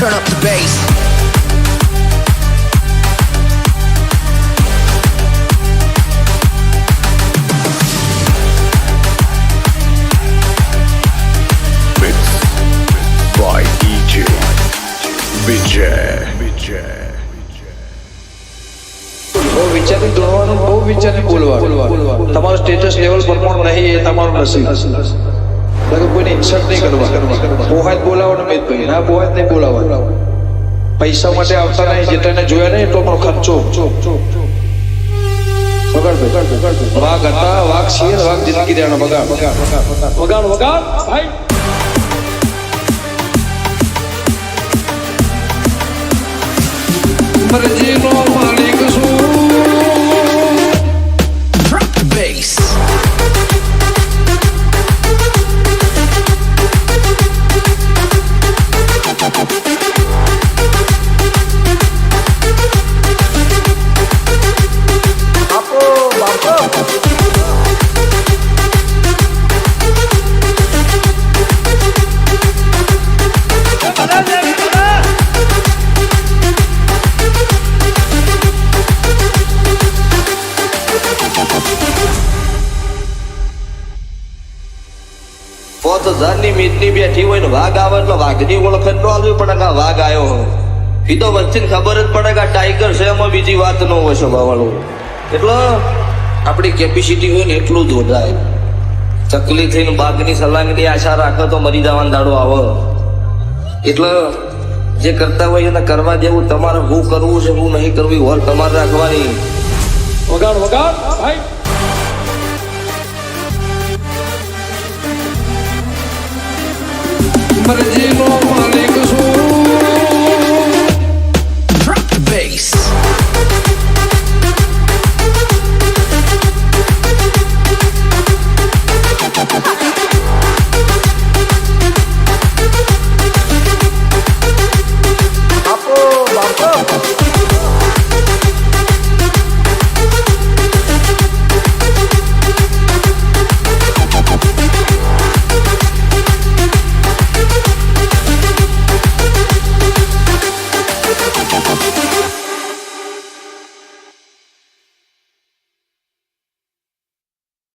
Turn up the bass. by DJ Vijay. બહુ વિચારી જોવાનું, બહુ વિચારી બોલવાનું. તમારું સ્ટેટસ લેવલ પ્રમાણ નહીં એ તમારું નસીબ. એટલે કોઈને ઇન્સલ્ટ નહીં કરવા. પોહાત બોલાવવાનું મિતભાઈ, ના પોહાત નહીં બોલાવવાનું. પૈસા માટે આવતા નહીં, જેટલાને જોયા નહીં એટલો પણ ખર્ચો. વાઘ હતા, વાઘ છીએ, વાઘ જિંદગી દેવાનો. બગાડ ભાઈ. મરજીનો માલિક છું. Drop the bass. ની મીટની બેઠી હોય ને વાઘ આવે એટલે વાઘની ઓળખ ન આવવી પડે કે વાઘ આવ્યો હોય. એ તો વચ્ચે ખબર જ પડે કે આ ટાઈગર છે, એમાં બીજી વાત ન હોય સ્વભાવવાળું. એટલે આપણી કેપેસિટી હોય ને એટલું જ વધારે. ચકલી થઈને બાઘની સલામની આશા રાખે તો મરી જવાનો દાડો આવે. એટલે જે કરતા હોય એને કરવા દેવું. તમારે શું કરવું છે શું નહીં કરવું હોર તમારે રાખવાની. વગાડ ભાઈ. મરજીનો માલિક